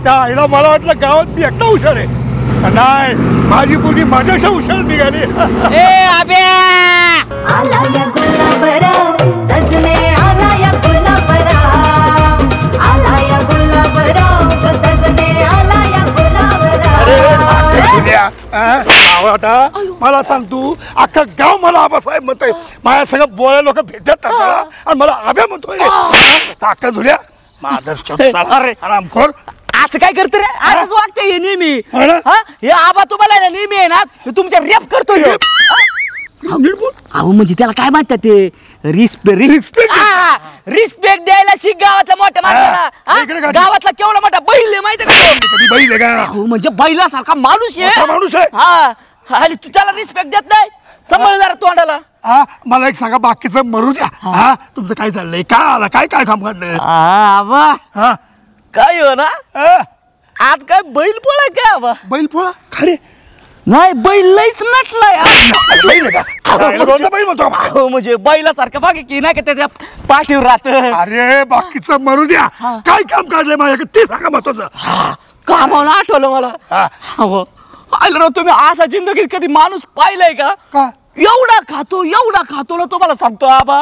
Speaker 5: त्या आईला मला वाटलं गावात मी एकटा हुशार आहे. नाही, माझी मुलगी माझ्यापेक्षा हुशार निघाली.
Speaker 2: ए आब्या.
Speaker 7: आला या गुलाबराव सजने, आला या गुलाबराव, आला या गुलाबराव सजने, आला या गुलाबराव.
Speaker 5: मला सांग तू, अख्खा गाव मला आबासाहेब म्हणतोय. माझ्या सगळं बोलायला लोक भेटतात आणि मला आब्या म्हणतोय रे. ताकद धुल्या माधर आरामखोर.
Speaker 2: असं काय करतो रे, असंच वागते हे नेहमी.
Speaker 5: हो ना?
Speaker 2: हा? हे आबा तुम्हाला ना नेहमी आहे ना, हे तुमच्या रेप करतो ह्यो.
Speaker 5: नीट बोल.
Speaker 2: अहो म्हणजे त्याला काय म्हणतात ते रिस्पेक्ट द्यायला शिक गावातल्या मोठ्या माणसाला. हा?
Speaker 5: इकडे का?
Speaker 2: गावातला केवढा मोठा बैल आहे माहिती का?
Speaker 5: कधी बैल आहे का?
Speaker 2: अहो म्हणजे बैलासारखा माणूस
Speaker 5: मोठा
Speaker 2: आहे.
Speaker 5: माणूस आहे.
Speaker 2: हा आणि तू त्याला रिस्पेक्ट देत नाही. सांभाळ जरा तोंडाला.
Speaker 5: हा, मला एक सांगा, बाकीचं मरू द्या. हा, तुमचं काय चाललंय, काय आला, काय काय काम काढलं?
Speaker 2: आबा
Speaker 5: हा,
Speaker 2: काय हो ना,
Speaker 5: हा,
Speaker 2: आज काय बैल पोळा काय आबा?
Speaker 5: बैल पोळा खरे
Speaker 2: नाही बैल लईच नटलाय.
Speaker 5: बैल आहे का? दोनदा बैल म्हणतो का?
Speaker 2: हो म्हणजे बैलासारखं बाकी की नाही का त्याच्या पाठीवर राहत.
Speaker 5: अरे बाकीचं मरू द्या. काय काम काढलंय माझ्याकडे ते सांगा महत्वाचं.
Speaker 2: कामाला आठवलं मला. अहो आयला राव, तुम्ही असा जिंदगीत कधी माणूस पाहिलाय का? एवढा खातो ना, तुम्हाला सांगतो आबा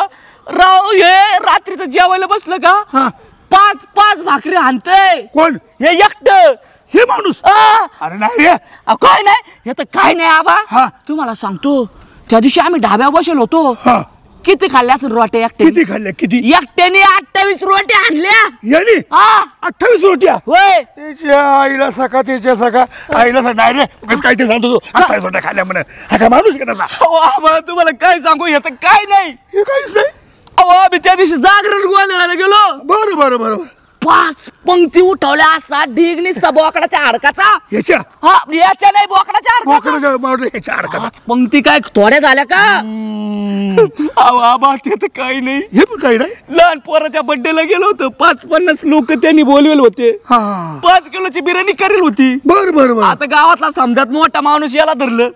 Speaker 2: राव. हे रात्रीचं जेवायला बसलं का 5 भाकरी हाणतय.
Speaker 5: कोण
Speaker 2: हे एकटं
Speaker 5: हे माणूस? अरे नाही रे,
Speaker 2: काय नाही, हे तर काय नाही आबा. तुम्हाला सांगतो, त्या दिवशी आम्ही ढाब्यावर बसेल होतो. किती खाल्ल्या असेल रोट्या एकट्या?
Speaker 5: किती खाल्ल्या? किती?
Speaker 2: एकट्याने 28 रोट्या आणल्या.
Speaker 5: यानी 28 रोट्या?
Speaker 2: होय.
Speaker 5: त्याच्या आईला सका, त्याच्या सका आईला नाही रे, उगाच काय ते सांगतो तू 28 रोट्या खाल्ल्या म्हणे. हा काय माणूस का त्याचा?
Speaker 2: आबा तुम्हाला काय सांगू, हे तर काय नाही.
Speaker 5: हे काहीच नाही.
Speaker 2: अहो आम्ही त्या दिवशी जागरण गोंधळाला गेलो.
Speaker 5: बरं बरं बरं.
Speaker 2: 5 पंक्ती उठवल्या, असा ढीग निसता बोकडाच्या हाडकाचा.
Speaker 5: याच्या
Speaker 2: याच्या नाही, बोकडाच्या हाडकाचा.
Speaker 5: याच्या अडकत
Speaker 2: पंक्ती काय थोड्या झाल्या का? अहो आबा ते तर काही नाही.
Speaker 5: हे पण काही नाही.
Speaker 2: लहान पोराच्या बर्थडेला गेलो होतो. 50 लोक त्यांनी बोलवेल होते. 5 किलोची बिर्याणी करेल होती.
Speaker 5: बरं बरं बरं.
Speaker 2: आता गावातला समजात मोठा माणूस याला धरलं,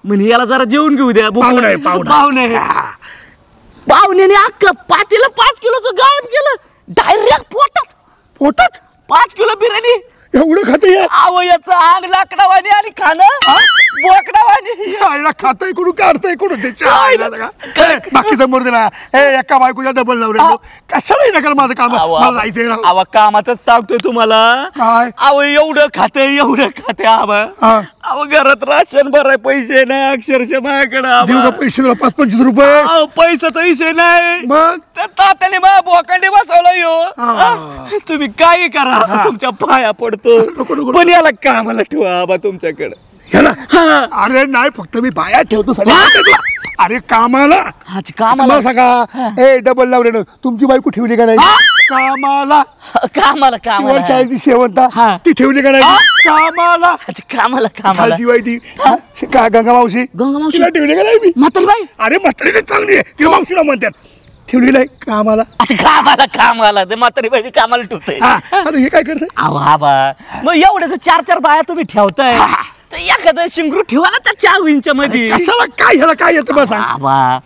Speaker 2: म्हणे याला जरा जेवण घेऊ द्या.
Speaker 5: पाहुणे
Speaker 2: पाहुण्याने अख्खं पातेलं 5 किलोचं गायब केलं डायरेक्ट पोटात. 5 किलो बिर्याणी
Speaker 5: एवढं खाते?
Speaker 2: अहो याचं अंग लाकडावानी आणि खाणं बोकडावानी.
Speaker 5: आईला खाताय कोण काढताय कोण त्याच्या आईला बाकी समोर दिला. एका बायकोच्या डबल नवऱ्या कशाला नका माझं काम, मला जायचंय राव.
Speaker 2: अहो कामाच सांगतोय तुम्हाला.
Speaker 5: काय?
Speaker 2: अहो एवढं खाते आबा. अहो घरात राशन भराय पैसे नाही अक्षरशः माझ्याकडे.
Speaker 5: देऊ का पैसे तुला 5-25 रुपये?
Speaker 2: पैसा तर विषय नाही.
Speaker 5: मग
Speaker 2: तात्याने माझ्या बोकांडे बसवला यो. तुम्ही काही करा, तुमच्या पाया पडतो, पण याला कामाला ठेवा आबा तुमच्याकडे.
Speaker 5: अरे नाही, फक्त मी बाया ठेवतो सगळ्या. अरे कामाला
Speaker 2: कामाला
Speaker 5: सांगा. डबल नवऱ्यानं तुमची बायको ठेवली का नाही कामाला?
Speaker 2: कामाला
Speaker 5: शाळेची शेवंता ती ठेवली का नाही कामाला? खालची बाई ती गंगा मावशी तिला ठेवली का नाही मी?
Speaker 2: म्हातारी बाई?
Speaker 5: अरे म्हातारी चांगली आहे, तिला मावशीला म्हणतात. ठेवली नाही कामाला?
Speaker 2: कामाला ते म्हातारी बाई कामाला ठेवतोय.
Speaker 5: आता हे काय करतंय?
Speaker 2: अहो आबा मग एवढ्याच 4 बाया तुम्ही ठेवताय, तर एखादं शिंगरू ठेवा ना त्या 4 इंच्या मध्ये.
Speaker 5: कशाला काय ह्याला काय येतं बस?
Speaker 2: आबा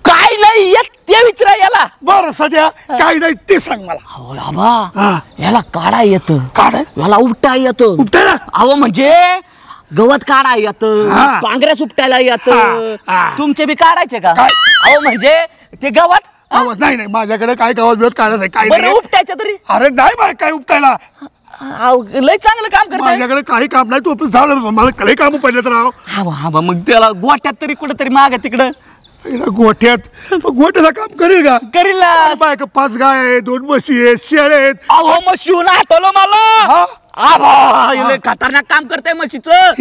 Speaker 2: काय नाही येत ते विचारा याला.
Speaker 5: बरं सध्या काय नाही ते सांग मला.
Speaker 2: अहो आबा याला काढा येतं. याला उपटा येतं.
Speaker 5: उपटायला?
Speaker 2: अहो म्हणजे गवत काढा येतं, पांढऱ्या उपटायला येतं. तुमचे बी काढायचे का? अहो म्हणजे ते गवत
Speaker 5: नाही माझ्याकडे काय गावात बिवत काढायचं काय
Speaker 2: बरं उपटायचं तरी?
Speaker 5: अरे नाही काय उपटायला,
Speaker 2: लय चांगलं काम करताय.
Speaker 5: माझ्याकडे काही काम नाही. तू झालं मला लय काम पडले तर
Speaker 2: हा मग त्याला गोट्यात तरी कुठेतरी माग तिकडं
Speaker 5: गोठ्याचं काम करेल का?
Speaker 2: करील ना.
Speaker 5: बायका 5 गाय आहे, 2 म्हशी आहेत, शेळ्या आहेत.
Speaker 2: अहो मग शिवून आठवलं मला. खतरनाक काम करताय म्हशीचं.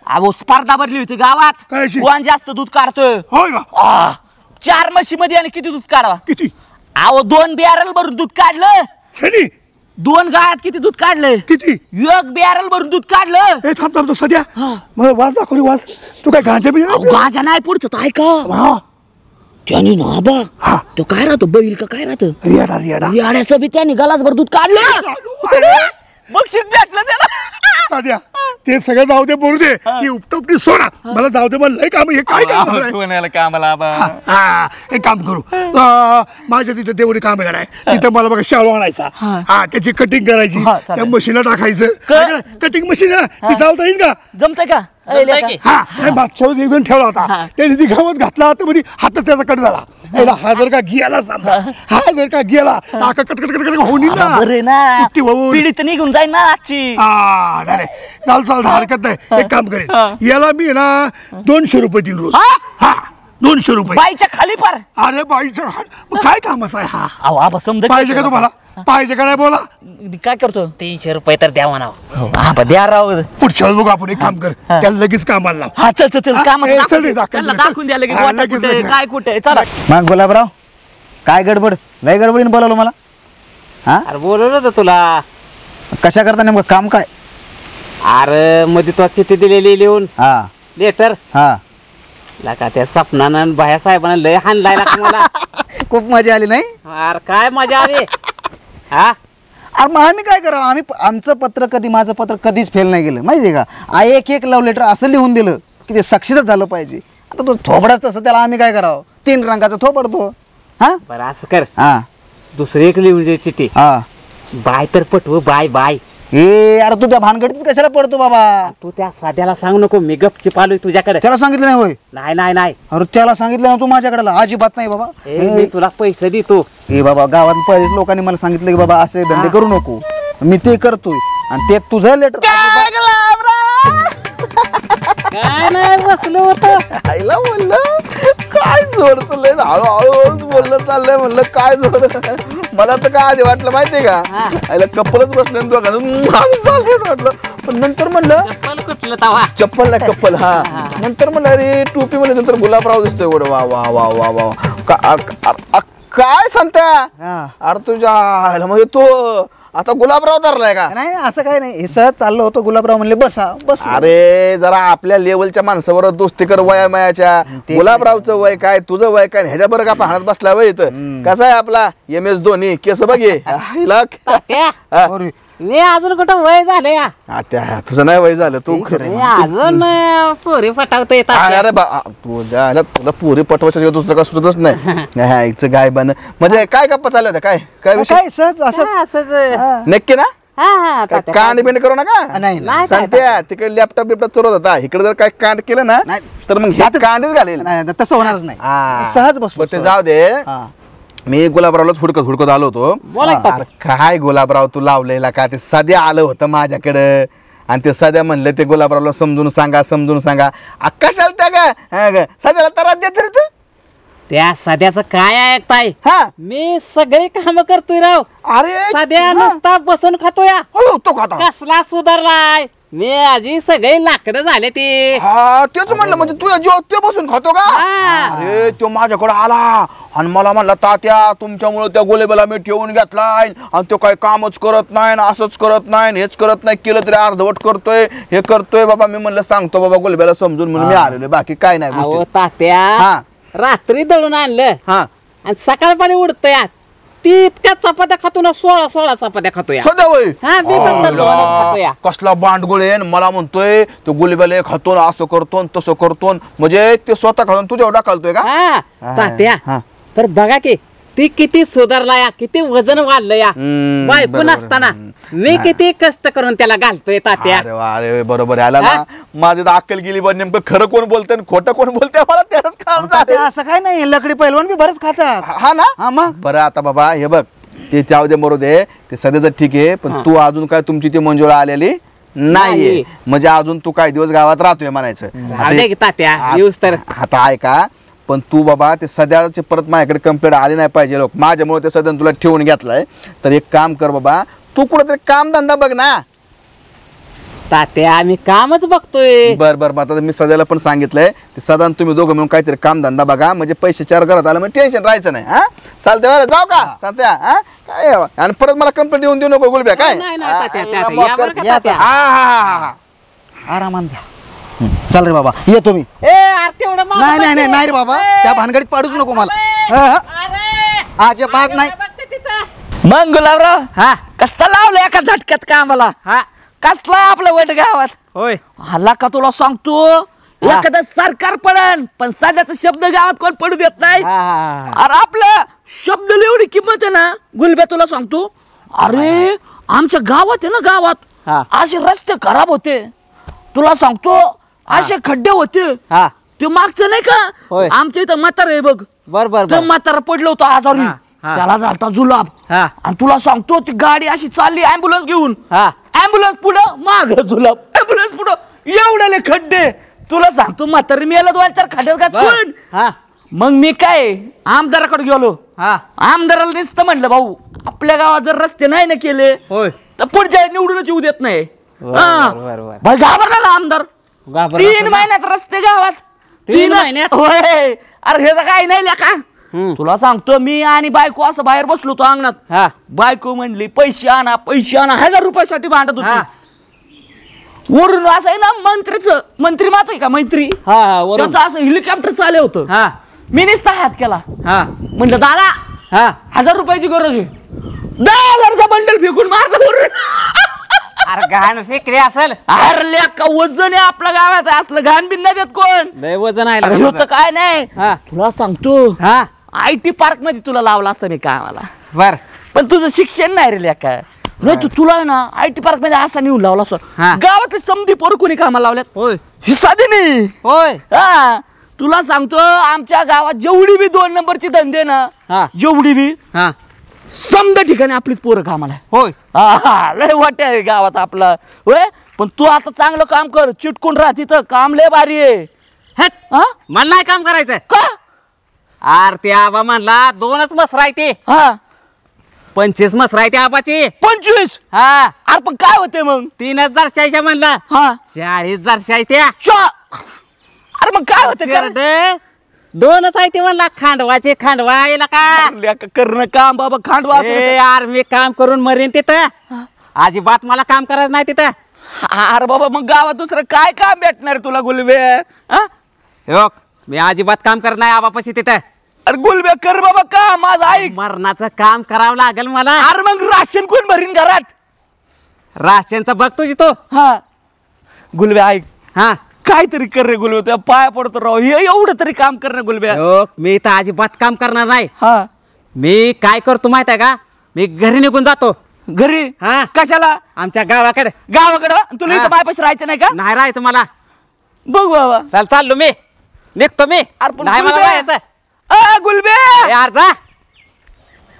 Speaker 2: अहो स्पर्धा भरली होती गावात, कोण जास्त दूध काढतोय.
Speaker 5: होय का?
Speaker 2: 4 म्हशी मध्ये आणि किती दूध काढवा?
Speaker 5: किती?
Speaker 2: अहो 2 बॅरल भरून दूध काढलं. 2 गायात किती दूध काढलं?
Speaker 5: किती?
Speaker 2: 1 बॅरल भरून दूध काढलं.
Speaker 5: हे थांब सध्या मला वाज दाखव रे, वाज. तू काय गांजा बिजा?
Speaker 2: गांजा नाही पुढचं ऐका. त्याने ना बा तो काय राहतो, बैल का काय राहतं, रेड्याचं बी त्याने गलासभर दूध काढलं. बक्षीस भेटलं त्याला.
Speaker 5: सध्या ते सगळं जाऊ दे, बोलू दे. ती उपटोपटी सोडा, मला जाऊ दे. मला लय काम. हे काय कामाला? एक काम करू, माझ्या तिथे तेवढी काम आहे. तिथं मला बघा शाळू आणायचा, त्याची कटिंग करायची, त्या मशीनला टाकायचं. कटिंग मशीन ती चालता येईल का?
Speaker 2: जमतंय का?
Speaker 5: मागच्या वेळेस 1 जण ठेवला होता, त्याने ती गवत घातला तर मध्ये हातात त्याचा कट झाला. हा जर का गेला समजा, हा जर का गेला कटकट होऊन
Speaker 2: ना पिढीत निघून जाईल ना आजची.
Speaker 5: चाल हरकत नाही. एक काम करेल, याला मी ना 200 रुपये देईल रोज. 200 रुपये
Speaker 2: बाईच्या खाली पार.
Speaker 5: अरे बाईच्या काय कामाचा आहे हा?
Speaker 2: आबा समजा
Speaker 5: पाहिजे का तुम्हाला? पाहिजे का नाही बोला?
Speaker 2: काय करतो?
Speaker 3: 300 रुपये तर द्यावा ना.
Speaker 2: द्या राव.
Speaker 5: पुढच्या वेळेस बघू आपण. एक काम कर, त्याला लगेच कामाला लाव.
Speaker 2: हा चल काम
Speaker 5: दाखवून
Speaker 2: द्या लगेच काय कुठे. चला
Speaker 8: मग गुलाबराव, काय गडबड? लय गडबडीने बोलावलं मला.
Speaker 3: अरे बोलवलं होतं तुला.
Speaker 8: कशा करता नेमकं काम काय?
Speaker 3: अरे मध्ये तो चिठ्ठी दिलेली लिहून लेटर. का त्या सपनानं भाया साहेबांना लय हाणलाय का मला.
Speaker 8: खूप मजा आली नाही?
Speaker 3: अरे काय मजा आली.
Speaker 8: अरे मग आम्ही काय करावं? आम्ही आमचं पत्र कधी, माझं पत्र कधीच फेल नाही गेलं माहिती आहे का? एक लव्ह लेटर असं लिहून दिलं की ते सक्सेसच झालं पाहिजे. आता तो थोबडाच तसं, त्याला आम्ही काय करावं? 3 रंगाचा थोबडतो.
Speaker 3: बरं असं कर, दुसरी एक लिहून दे चिठ्ठी. बाय तर पटव, बाय बाय.
Speaker 8: ए अरे तू त्या भानगडीत कशाला पडतो बाबा?
Speaker 3: तू त्या साध्याला सांगू नको, मी गपचीप आलोय तुझ्याकडे.
Speaker 8: त्याला सांगितलं नाही होय?
Speaker 3: नाही नाही नाही.
Speaker 8: अरे त्याला सांगितलं ना तू माझ्याकडे? अजिबात नाही बाबा.
Speaker 3: मी तुला पैसे देतो.
Speaker 8: ए बाबा, गावात पहिले लोकांनी मला सांगितलं की बाबा असे धंदे करू नको, मी ते करतोय आणि ते तुझं लेटर.
Speaker 3: काय नाही बसलो होतो.
Speaker 4: आईला म्हणलं काय जोड चाललंय, हळूहळू बोलणं चाललंय. म्हणलं काय जोड, मला तर काय आधी वाटलं माहितीये का, आईला कप्पलच बसलं माझं चाललंय वाटलं. पण नंतर म्हणलं
Speaker 3: कुठलं तवा
Speaker 4: चप्पल नाही कप्पल. हा नंतर म्हणलं अरे टोपी म्हणलं, नंतर गुलाबराव दिसतोय. एवढं वा वा वा वा वा काय सांगता. अरे तुझ्या म्हणजे तो आता गुलाबराव धरलाय का?
Speaker 8: नाही असं काय नाही, हे सहज चाललं होतं. गुलाबराव म्हणले बसा बस.
Speaker 4: अरे जरा आपल्या लेवलच्या माणसाबरोबर दोस्ती कर वयामयाच्या. गुलाबरावचं वय काय, तुझं वय काय, ह्याच्या बरोबर का पाहण्यात बसला वय इथं. कसा आहे आपला MS धोनी, केस बघे.
Speaker 3: मी अजून कुठं वय झालं या.
Speaker 4: तुझं नाही वय झालं, तू
Speaker 3: अजून पोरी पटावता येतात.
Speaker 4: अरे तुला पुरी पटवायचं दुसरं का सुचतच नाही. गाय बन म्हणजे काय गप्पा चालल्या होत्या, काय काय विषय?
Speaker 8: काय सहज असं
Speaker 3: असंच.
Speaker 4: नक्की ना?
Speaker 3: हा
Speaker 4: कांड बिंड करू नका.
Speaker 8: नाही
Speaker 4: सांगते तिकडे लॅपटॉप बिपटॉप चोरत होता, इकडे जर काय कांड केलं ना तर मग हे कांडच घालेल.
Speaker 8: नाही तसं होणारच नाही, सहज बसू.
Speaker 4: ते जाऊ दे. मी गुलाबरावलाच हुडकत आलो होतो. अरे काय गुलाबराव तू लावलेला का, ते सध्या आलं होतं माझ्याकडं आणि ते सध्या म्हणलं ते गुलाबरावला समजून सांगा. कशाला त्या का सध्याला तर देत
Speaker 3: त्या सध्याचं काय ऐकताय?
Speaker 4: हा
Speaker 3: मी सगळी काम करतोय राव.
Speaker 4: अरे
Speaker 3: सध्या नुसता बसून खातोय.
Speaker 4: तो खाता
Speaker 3: कसला सुधारलाय. मी आजी सगळे लाकडं झाले ते.
Speaker 4: हा तेच म्हणलं, म्हणजे तू जेव्हा ते बसून खातो का? अरे तो माझ्याकडे आला आणि मला म्हणला तात्या तुमच्यामुळे त्या गोलेबाला मी ठेवून घेतलाय आणि तो काही कामच करत नाही, असंच करत नाही, हेच करत नाही, केलं तरी अर्धवट करतोय, हे करतोय. बाबा मी म्हणलं सांगतो बाबा गोलेबाला समजून, म्हणून मी आलेलो, बाकी काय नाही गोष्टी.
Speaker 3: तात्या रात्री दळून आणलं आणि सकाळपारी उडतोय. ती इतक्या चपात्या खातो ना, 16 चपात्या खातोय
Speaker 4: सध्या वय.
Speaker 3: खातोय.
Speaker 4: कसला बांडगोळे मला म्हणतोय तो गुलीबाले खातो, असं करतो तसं करतो, म्हणजे ते स्वतः खातो तुझ्यावर टाकालतोय का?
Speaker 3: तात्या तर बघा की ती किती सुधारला या, किती वजन वाढलं या. बायको नसताना मी किती कष्ट करून त्याला घालतोय तात्या.
Speaker 4: अरे बरोबर आला ना. माझी तर अक्कल गेली, पण नेमकं खरं कोण बोलतंय खोटं कोण बोलतंय मला त्याच काम झालं.
Speaker 8: असं काय नाही, लकडी पैलवान बी बरंच खातात.
Speaker 4: हा ना. मग बरं आता बाबा हे बघ, ते जाऊ दे मरू दे, ते सध्याच ठीक आहे. पण तू अजून काय तुमची ती मंजुळा आलेली नाहीये, म्हणजे अजून तू काही दिवस गावात राहतोय म्हणायचं.
Speaker 3: तात्या येऊस तर
Speaker 4: आता ऐका, पण तू बाबा ते सध्याचे परत माझ्याकडे कंप्लेंट आली नाही पाहिजे. लोक माझ्यामुळे ते सध्या तुला ठेवून घेतलाय, तर एक काम कर बाबा, तू कुठेतरी काम धंदा बघ ना.
Speaker 3: तात्या आम्ही कामच बघतोय.
Speaker 4: बर आता मी सध्याला पण सांगितलंय, ते सध्या तुम्ही दोघं मिळून काहीतरी काम धंदा बघा, म्हणजे पैसे चार घरात आलं म्हणजे टेन्शन राहायचं नाही. हा चालतंय बरं, जाऊ का सध्या? हा काय आणि परत मला कंप्लेंट येऊन देऊ नको गुलब्या. काय
Speaker 8: आरामान जा. चल रे बाबा, येतो मी. नाही रे बाबा, त्या भानगडीत पाडूच नको मला. अजिबात नाही.
Speaker 2: मग गुलाबराव कसं लावलं एका झटक्यात का आम्हाला? कसला आपलं वट गावात
Speaker 8: होय.
Speaker 2: हल्ला का तुला सांगतो, एखादं सरकार पडन पण सध्याचा शब्द गावात कोण पडू देत नाही. अरे आपलं शब्द एवढी किंमत आहे ना गुलब्या, तुला सांगतो. अरे आमच्या गावात आहे ना, गावात असे रस्ते खराब होते, तुला सांगतो. असे खड्डे होते. ते मागचं नाही का आमच्या इथं म्हातार आहे बघ,
Speaker 3: बरोबर
Speaker 2: म्हातारा पडलं होतं आजारी, त्याला झालता जुलाब. आणि तुला सांगतो ती गाडी अशी चालली ऍम्ब्युलन्स घेऊन, ऍम्ब्युलन्स पुढं माग जुलाब, ऍम्ब्युलन्स पुढं, एवढ्याले खड्डे. तुला सांगतो म्हातारी मी याला 2-4 खड्ड्यात घातून. मग मी काय आमदाराकडे गेलो. आमदाराला नुसतं म्हणलं, भाऊ आपल्या गावात जर रस्ते नाही ना केले तर पुढच्या निवडूनच येऊ देत नाही. घाबरला ना आमदार. 3 महिन्यात रस्ते गावात, 3 महिन्यात. होय. अरे हे तर काही नाही लेका, तुला सांगतो. मी आणि बायको असं बाहेर बसलो होतो अंगणात. बायको म्हणली पैसे आणा 1000 रुपयासाठी भांडत होती. वरून असं आहे ना मंत्री मात आहे का, मंत्री त्याचं असं हेलिकॉप्टर चालू होतं. मी नुसता हात केला, म्हणलं दादा 1000 रुपयाची गरज आहे. 10,000चा बंडल फेकून मारलं वरून.
Speaker 3: अरे घाण फेकले असेल.
Speaker 2: अरे लेका वजन आहे आपल्या गावात, असलं घाण बिन नाही देत कोण.
Speaker 3: लय वजन आहे
Speaker 2: होतं काय नाही. तुला सांगतो IT पार्क मध्ये तुला लावला असतं मी कामाला.
Speaker 3: बर
Speaker 2: पण तुझं शिक्षण नाही रे लेका. नाही तू तुला आहे ना IT पार्क मध्ये असा नेऊन लावला असतो
Speaker 3: हा.
Speaker 2: गावातले समधी पोरं कोणी कामाला लावल्यात
Speaker 3: होय
Speaker 2: ही साधी नाही
Speaker 3: होय
Speaker 2: हा तुला सांगतो आमच्या गावात जेवढी बी 2 नंबरची धंदे ना
Speaker 3: हा.
Speaker 2: जेवढी बी
Speaker 3: हा
Speaker 2: समजा ठिकाणी आपलीच पोरं कामाला आहे.
Speaker 3: होय
Speaker 2: हा लय वाटत आहे गावात आपला होय पण तू आता चांगलं काम कर चिटकून राह तिथं काम लय भारी आहे
Speaker 3: हट
Speaker 2: हा
Speaker 3: मला नाही काम करायचं
Speaker 2: का
Speaker 3: आर ते आबा म्हणला 2च मसर आहे ते
Speaker 2: हा
Speaker 3: 25 मसर आहे ते आबाची
Speaker 2: 25
Speaker 3: हा
Speaker 2: अरे पण काय होते मग
Speaker 3: 3000 शाईच्या म्हणला
Speaker 2: हा
Speaker 3: 40,000 शाई त्या
Speaker 2: अरे मग काय होते
Speaker 3: करड 2च आहे ते म्हणला खांडवाचे खांडवा याला का
Speaker 2: करणं काम बाबा खांडवा असं
Speaker 3: ए यार मी काम करून मरेन तिथं अजिबात मला काम करायचं नाही तिथं
Speaker 2: अरे बाबा मग गावात दुसरं काय काम भेटणार तुला गुलबे हा?
Speaker 3: हो मी अजिबात काम करत नाही आबापाशी तिथं
Speaker 2: अरे गुलबे कर बाबा का माझं ऐक
Speaker 3: मरणाचं काम करावं लागेल मला
Speaker 2: अरे मग राशन कोण भरीन घरात
Speaker 3: राशनचं बघ तुझी तो
Speaker 2: हा गुलबे ऐक
Speaker 3: हा
Speaker 2: काहीतरी कर रे गुलबे तुझ्या पाया पडतो राव हे एवढं तरी काम कर रे गुलबे
Speaker 3: हो मी तर अजिबात काम करणार नाही
Speaker 2: हा
Speaker 3: मी काय करतो माहित आहे का मी घरी निघून जातो
Speaker 2: घरी
Speaker 3: हा
Speaker 2: कशाला
Speaker 3: आमच्या गावाकडे
Speaker 2: गावाकडं तुला
Speaker 3: हा.
Speaker 2: इथं मायापाशी राहायचं नाही का
Speaker 3: नाही राहायचं मला
Speaker 2: बघ बाबा
Speaker 3: चल चाललो मी निघतो मी
Speaker 2: अरे पण
Speaker 3: नाही मला
Speaker 2: गुलबे.
Speaker 3: राहायचं
Speaker 2: गुलबे
Speaker 3: यार जा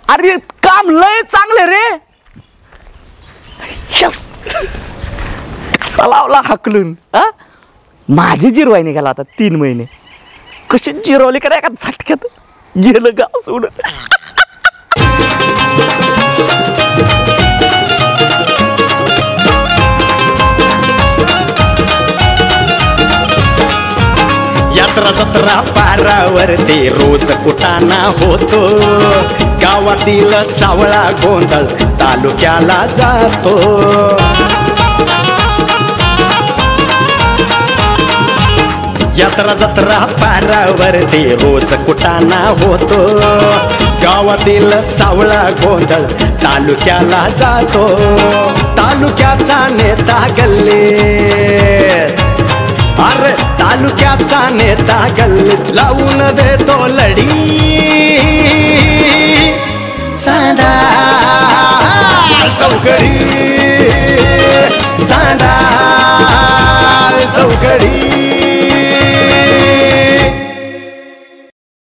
Speaker 2: अरे काम लय चांगले रे यस. कसा लावला हाकलून हा माझी जिरवाई निघाला आता 3 महिने कशी जिरवली का एका झटक्यात गेलं गाव सोडून
Speaker 1: यात्रा जत्रा पारावरती रोज कुटाणा होतो गावातील सावळा गोंधळ तालुक्याला जातो यात्रा जत्रा पारावरती रोज कुटाणा होतो गावातील सावळा गोंधळ तालुक्याला जातो तालुक्याचा नेता गल्लीत अरे तालुक्याचा नेता गल्लीत लावून देतो लढी चांदा चौकडी चांदा चौकडी